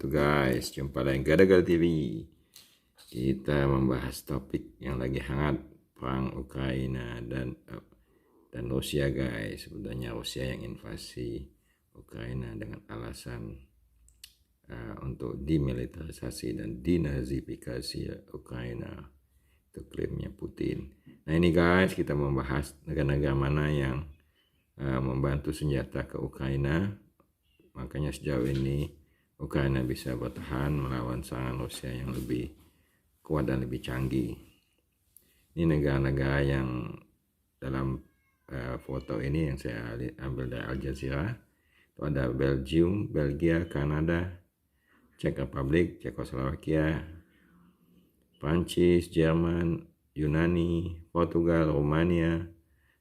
wabarakatuh guys. Jumpa lagi Gadagal TV. Kita membahas topik yang lagi hangat, perang Ukraina dan Rusia guys. Sebenarnya Rusia yang invasi Ukraina dengan alasan untuk demilitarisasi dan denazifikasi Ukraina. Itu klaimnya Putin. Nah ini guys, kita membahas negara-negara mana yang membantu senjata ke Ukraina. Makanya sejauh ini Ukraina bisa bertahan melawan serangan Rusia yang lebih kuat dan lebih canggih. Ini negara-negara yang dalam foto ini yang saya ambil dari Al Jazeera. Itu ada Belgium, Belgia, Kanada, Czech Republic, Czechoslovakia, Prancis, Jerman, Yunani, Portugal, Romania,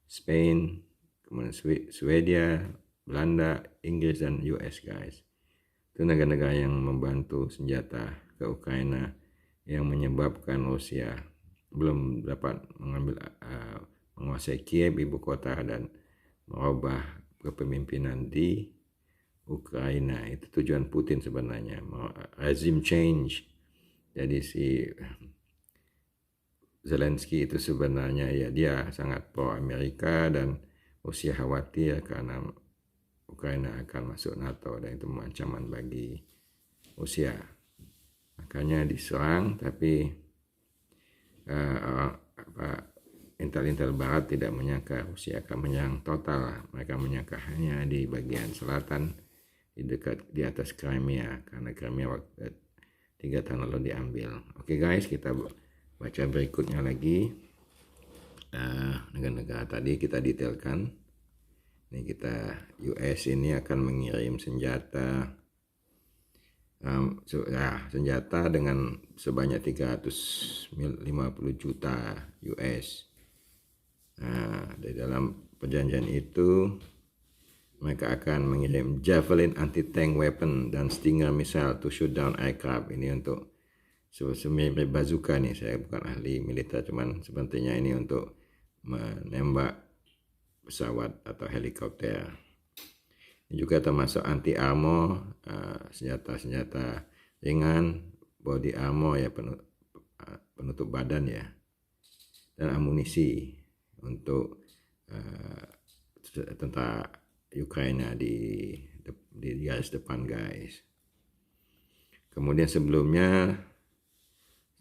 Spain, kemudian Swedia, Belanda, Inggris, dan US guys. Itu negara-negara yang membantu senjata ke Ukraina yang menyebabkan Rusia belum dapat menguasai Kiev, ibu kota, dan merubah kepemimpinan di Ukraina. Itu tujuan Putin sebenarnya, regime change. Jadi si Zelensky itu sebenarnya ya dia sangat pro Amerika, dan Rusia khawatir karena Ukraina akan masuk NATO dan itu ancaman bagi Rusia. Makanya diserang, tapi intel Barat tidak menyangka Rusia akan menyerang total. Mereka menyangka hanya di bagian selatan, di atas Crimea, karena Crimea 3 tahun lalu diambil. Oke guys, kita baca berikutnya lagi. Negara-negara tadi kita detailkan. Ini kita US ini akan mengirim senjata dengan sebanyak 350 juta US. Di dalam perjanjian itu mereka akan mengirim Javelin anti-tank weapon dan Stinger missile to shoot down aircraft. Ini untuk semirip bazooka nih. Saya bukan ahli militer, cuman sepertinya ini untuk menembak pesawat atau helikopter. Ini juga termasuk anti armor, senjata-senjata ringan, body armor ya, penutup badan ya, dan amunisi untuk tentara Ukraina di garis depan guys. Kemudian sebelumnya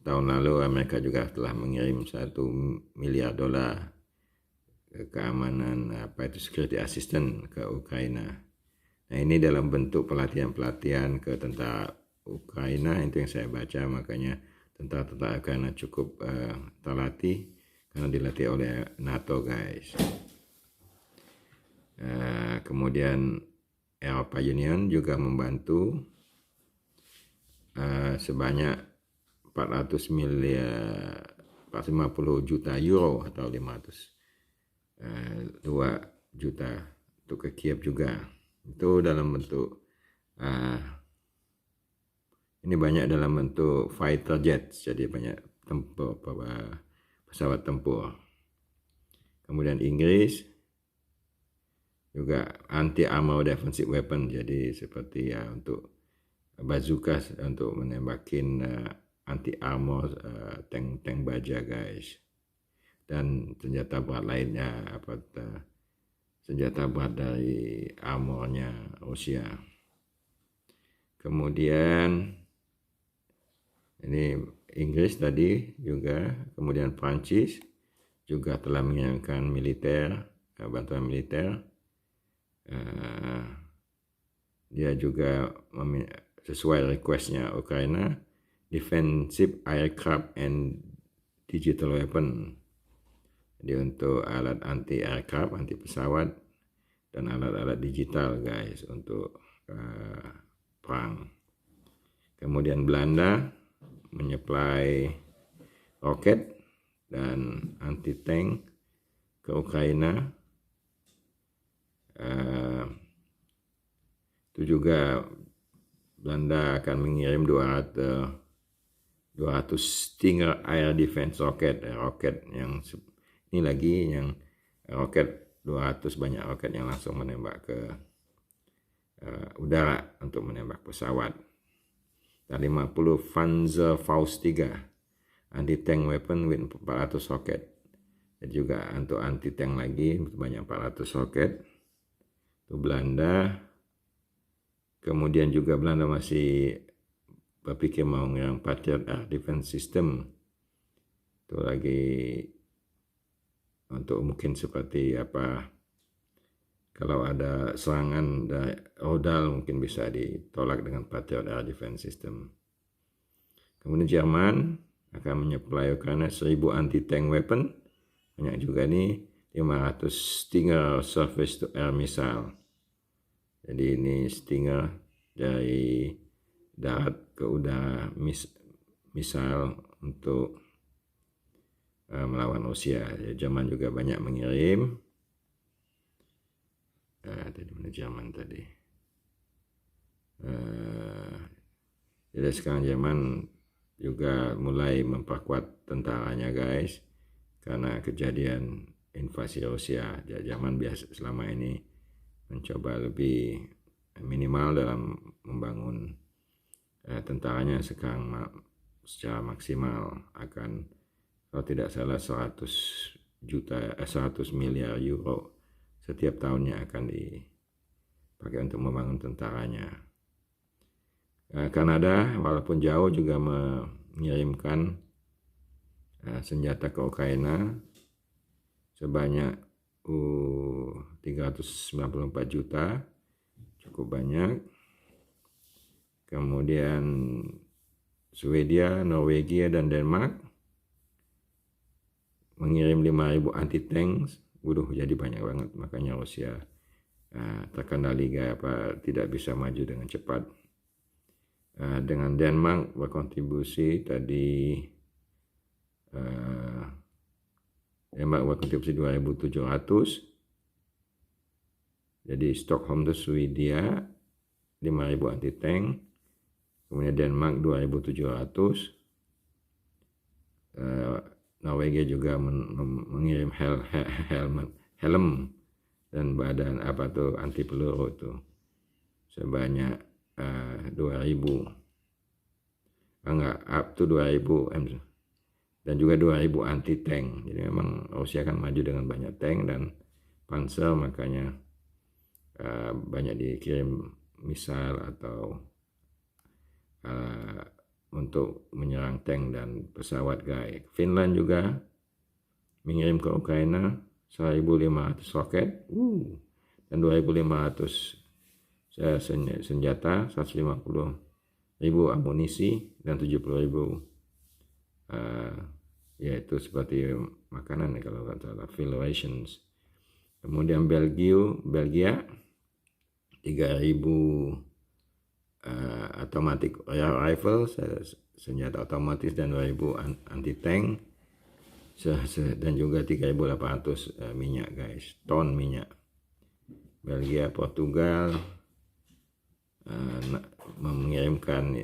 tahun lalu Amerika juga telah mengirim $1 miliar keamanan security assistant ke Ukraina. Nah ini dalam bentuk pelatihan ke tentara Ukraina. Itu yang saya baca, makanya tentara Ukraina cukup terlatih karena dilatih oleh NATO guys. Kemudian Eropa Union juga membantu sebanyak 450 juta euro atau 2 juta untuk ke Kiev juga. Itu dalam bentuk ini banyak dalam bentuk fighter jets, jadi banyak pesawat tempur. Kemudian Inggris juga anti armor defensive weapon, jadi seperti ya untuk bazooka untuk menembakin anti armor tank baja guys. Dan senjata berat lainnya, senjata berat dari armornya Rusia. Kemudian ini Inggris tadi juga, kemudian Prancis juga telah mengirimkan bantuan militer. Dia juga sesuai requestnya Ukraina, defensive aircraft and digital weapon. Jadi untuk alat anti aircraft, anti pesawat, dan alat-alat digital guys untuk perang. Kemudian Belanda menyuplai roket dan anti tank ke Ukraina. Itu juga Belanda akan mengirim 200 Stinger Air Defense roket yang ini lagi yang roket 200, banyak roket yang langsung menembak ke udara untuk menembak pesawat. dan 50 Panzerfaust 3 anti-tank weapon with 400 roket. Dan juga untuk anti-tank lagi banyak 400 roket. Itu Belanda. Kemudian juga Belanda masih berpikir mau menyerang Patriot Air Defense System. Itu lagi untuk mungkin seperti apa, kalau ada serangan dari rudal mungkin bisa ditolak dengan Patriot Air Defense System. Kemudian Jerman akan menyuplai Ukraina 1000 anti-tank weapon. Banyak juga nih, 500 Stinger surface to air missile. Jadi ini Stinger dari darat ke udara missile untuk melawan Rusia. Jerman juga banyak mengirim. Tadi mana Jerman tadi? Jadi sekarang Jerman juga mulai memperkuat tentaranya guys, karena kejadian invasi Rusia. Jerman biasa selama ini mencoba lebih minimal dalam membangun tentaranya. Sekarang secara maksimal akan, kalau tidak salah 100 miliar euro setiap tahunnya akan dipakai untuk membangun tentaranya. Kanada walaupun jauh juga mengirimkan senjata ke Ukraina sebanyak 394 juta, cukup banyak. Kemudian Swedia, Norwegia, dan Denmark mengirim 5.000 anti-tank. Jadi banyak banget, makanya Rusia terkendali tidak bisa maju dengan cepat. Dengan Denmark berkontribusi tadi, Denmark berkontribusi 2.700. Jadi Stockholm itu Swedia 5.000 anti-tank, kemudian Denmark 2.700. Norwegia juga mengirim helm dan badan anti peluru itu sebanyak 2.000, up to 2.000 dan juga 2.000 anti tank. Jadi memang Rusia akan maju dengan banyak tank dan panzer, makanya banyak dikirim misal atau untuk menyerang tank dan pesawat guys. Finland juga mengirim ke Ukraina 1.500 roket dan 2.500 senjata, 150.000 amunisi, dan 70.000 yaitu seperti makanan kalau nggak salah, fuel rations. Kemudian Belgia 3.000 automatic rifle, senjata otomatis, dan 2.000 anti tank, dan juga 3.800 minyak guys, ton minyak. Belgia, Portugal mengirimkan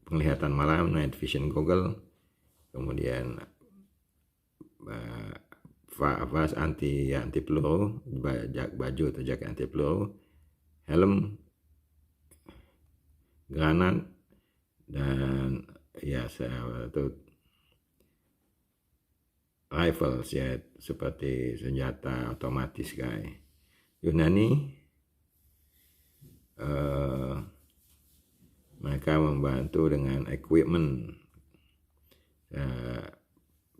penglihatan malam, night vision goggle, kemudian vas anti peluru, baju atau jaket anti peluru, helm, granat, dan rifles ya, seperti senjata otomatis guys. Yunani mereka membantu dengan equipment,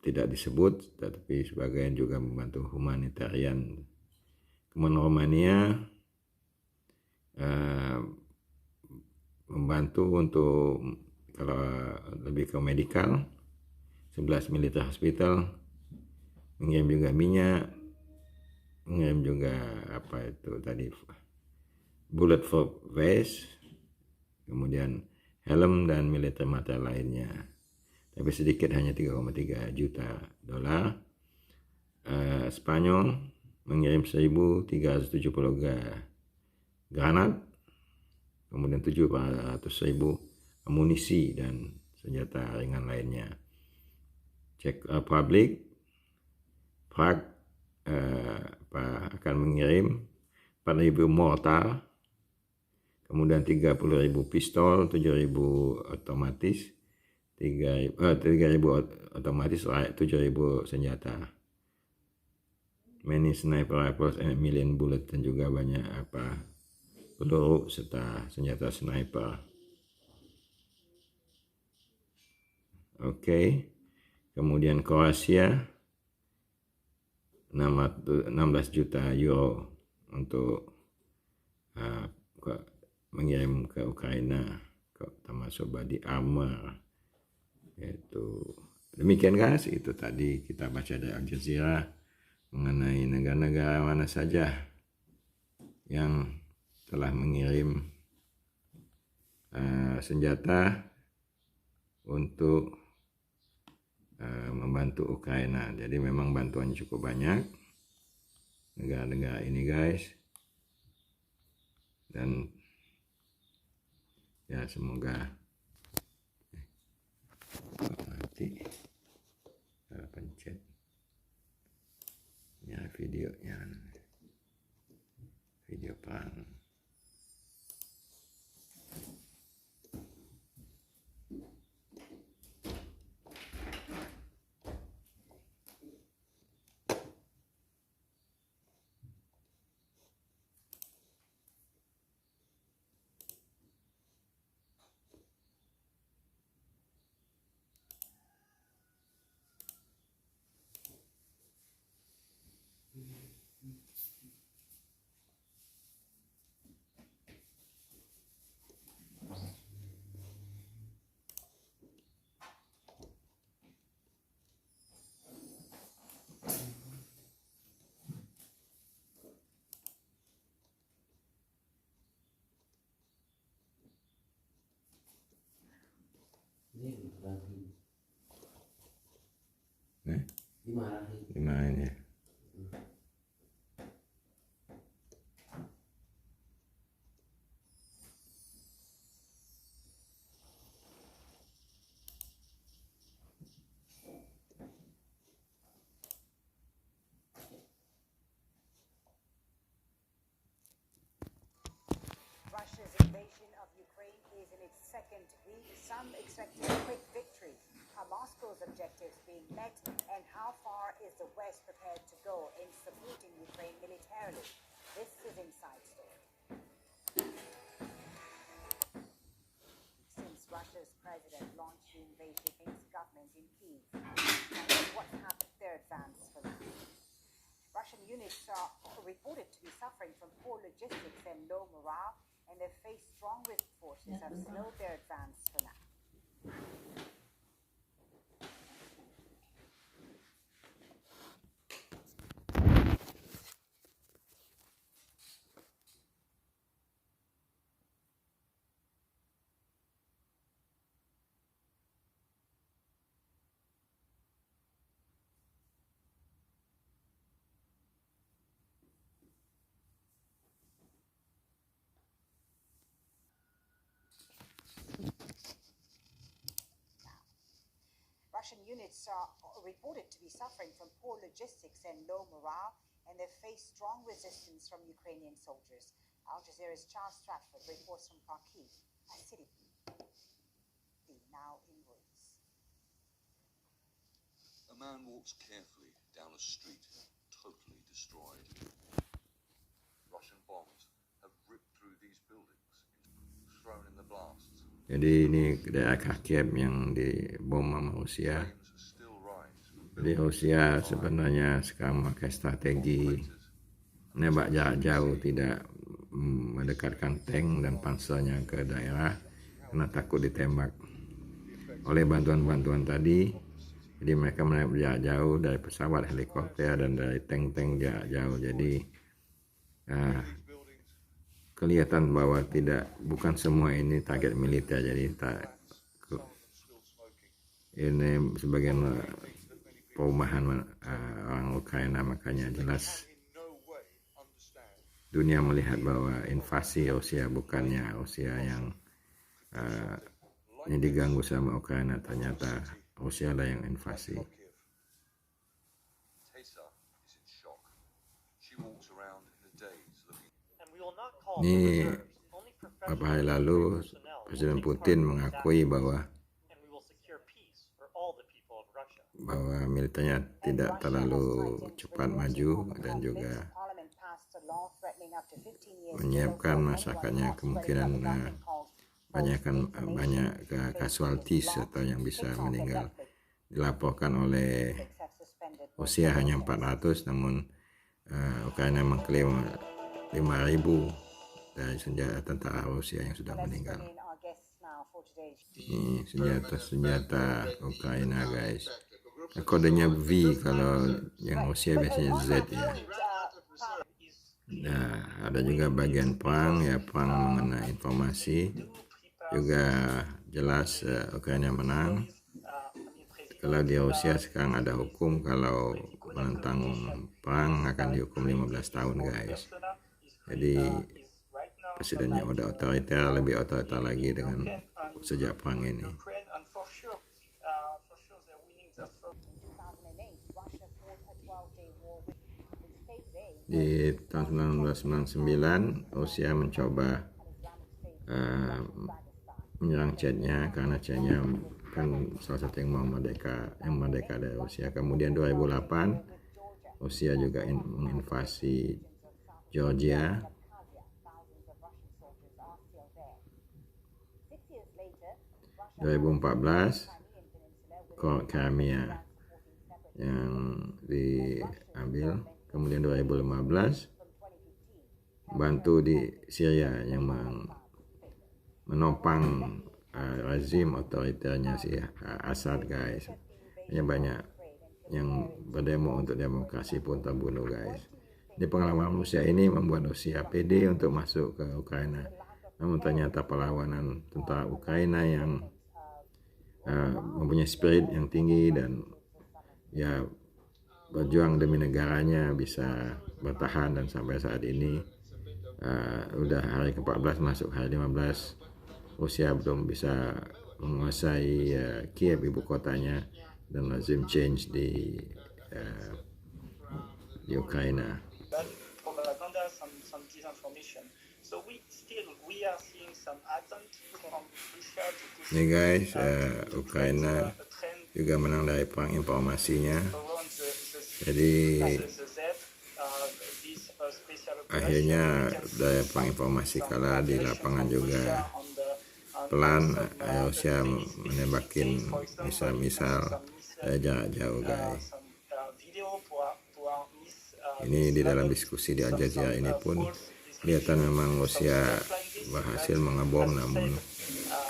tidak disebut, tetapi sebagian juga membantu humanitarian. Kemudian Romania membantu untuk, kalau lebih ke medical, 11 military hospital, mengirim juga minyak, mengirim juga bulletproof vest, kemudian helm dan militer material lainnya, tapi sedikit, hanya 3,3 juta dolar. Spanyol mengirim 1.370 granat, kemudian 700.000 amunisi dan senjata ringan lainnya. Czech Republic, Prague akan mengirim 4.000 mortar, kemudian 30.000 pistol, 7.000 otomatis, 3.000 otomatis, 7.000 senjata, many sniper rifles and million bullet, dan juga banyak peluru serta senjata sniper. Oke. Kemudian Kroasia 16 juta euro untuk mengirim ke Ukraina, termasuk body armor. Itu demikian guys, itu tadi kita baca dari Al Jazeera mengenai negara-negara mana saja yang telah mengirim senjata untuk membantu Ukraina. Jadi memang bantuannya cukup banyak negara-negara ini guys, dan ya semoga nanti pencet ya videonya, video perang. Dimarahin ya. Russia's invasion of Ukraine is in its second week. Some expecting a quick victory. Are Moscow's objectives being met, and how far is the West prepared to go in supporting Ukraine militarily? This is Inside Story. Since Russia's president launched the invasion against government in Kyiv, what's happened their advance for now? Russian units are reported to be suffering from poor logistics and low morale, and they face strong forces have slowed their advance for now. Russian units are reported to be suffering from poor logistics and low morale, and they face strong resistance from Ukrainian soldiers. Al Jazeera's Charles Stratford reports from Kharkiv, a city now in ruins. A man walks carefully down a street, totally destroyed. Russian bombs have ripped through these buildings, thrown in the blasts. Jadi ini daerah Kharkiv yang dibom sama Rusia. Jadi Rusia sebenarnya sekarang memakai strategi menembak jarak jauh, tidak mendekatkan tank dan pansernya ke daerah karena takut ditembak oleh bantuan-bantuan tadi. Jadi mereka menembak jarak jauh dari pesawat, helikopter, dan dari tank-tank jarak jauh. Jadi kelihatan bahwa bukan semua ini target militer, jadi ini sebagian perumahan orang Ukraina. Makanya jelas dunia melihat bahwa invasi Rusia bukannya Rusia yang ini diganggu sama Ukraina, ternyata Rusia lah yang invasi. Ini beberapa hari lalu Presiden Putin mengakui bahwa militernya tidak terlalu cepat maju dan juga menyiapkan masyarakatnya kemungkinan banyak casualties atau yang bisa meninggal. Dilaporkan oleh Rusia hanya 400, namun Ukraina mengklaim 5.000 dari tentara Rusia yang sudah meninggal. Ini senjata Ukraina, guys. Kodenya V, kalau yang Rusia biasanya Z ya. Nah, ada juga bagian perang ya, perang mengenai informasi. Juga jelas Ukraina menang. Kalau di Rusia sekarang ada hukum, kalau menentang perang akan dihukum 15 tahun, guys. Jadi presidennya udah otoriter, lebih otoriter lagi dengan sejak perang ini. Di tahun 1999 Rusia mencoba menyerang Chechnya, karena Chechnya kan salah satu yang merdeka dari Rusia. Kemudian 2008 Rusia juga menginvasi Georgia. 2014 Crimea yang diambil. Kemudian 2015 bantu di Syria yang menopang rezim otoriternya si Assad, guys. Hanya banyak yang berdemo untuk demokrasi pun terbunuh, guys. Di pengalaman Rusia ini membuat Rusia pede untuk masuk ke Ukraina. Namun ternyata perlawanan tentara Ukraina yang mempunyai spirit yang tinggi dan ya berjuang demi negaranya bisa bertahan, dan sampai saat ini udah hari ke-14 masuk hari 15, Rusia belum bisa menguasai Kiev, ibu kotanya, dan lazim change di Ukraina. Propaganda, some disinformation. So we are seeing some attempt from Russia to push. Ini guys, Ukraina juga menang dari perang informasinya. Jadi akhirnya dari perang informasi kalah di lapangan juga pelan. Rusia menembakin misal dari jarak jauh, guys. Ini di dalam diskusi di Al Jazeera ini pun kelihatan memang Rusia berhasil mengebom, namun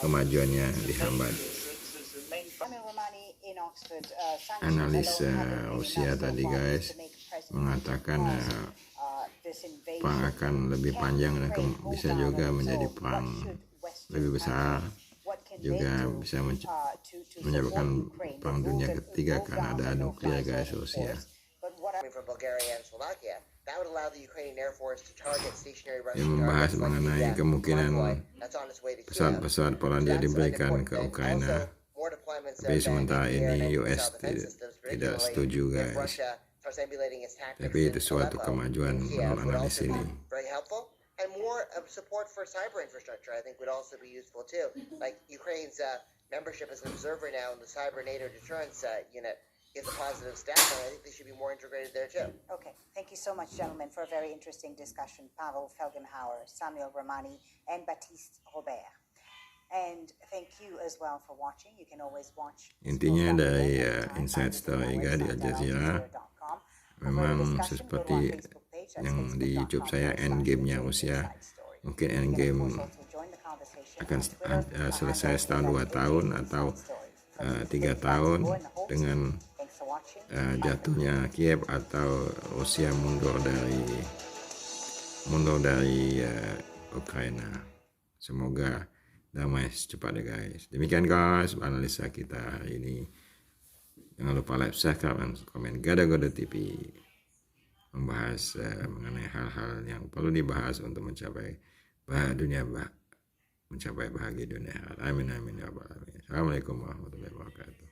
kemajuannya dihambat. Analis Rusia tadi, guys, mengatakan perang akan lebih panjang dan bisa juga menjadi perang lebih besar, juga bisa menyebabkan perang dunia ketiga karena ada nuklir, guys, Rusia. Yang membahas mengenai kemungkinan pesawat-pesawat Polandia diberikan ke Ukraina, tapi sementara ini US tidak setuju, guys. Tapi itu suatu kemajuan menurut analis ini. And more support for cyber infrastructure, I think, would also be useful too. Like Ukraine's membership as an observer now in the Cyber NATO Deterrence Unit is a positive step, and I think they should be more integrated there too. Okay, thank you so much, gentlemen, for a very interesting discussion. Pavel Felgenhauer, Samuel Romani, and Baptiste Robert. And thank you as well for watching. You can always watch. Intinya dari Inside Story di Al Jazeera, memang seperti yang di YouTube saya, endgame-nya Rusia, mungkin endgame akan selesai setahun 2 tahun atau 3 tahun dengan jatuhnya Kiev atau Rusia mundur dari Ukraina. Semoga damai secepatnya, guys. Demikian, guys, analisa kita hari ini. Jangan lupa like, subscribe, dan komen. Gada-Gada TV membahas mengenai hal-hal yang perlu dibahas untuk mencapai bahagia dunia. Amin, amin, ya rabbal alamin. Assalamualaikum warahmatullahi wabarakatuh.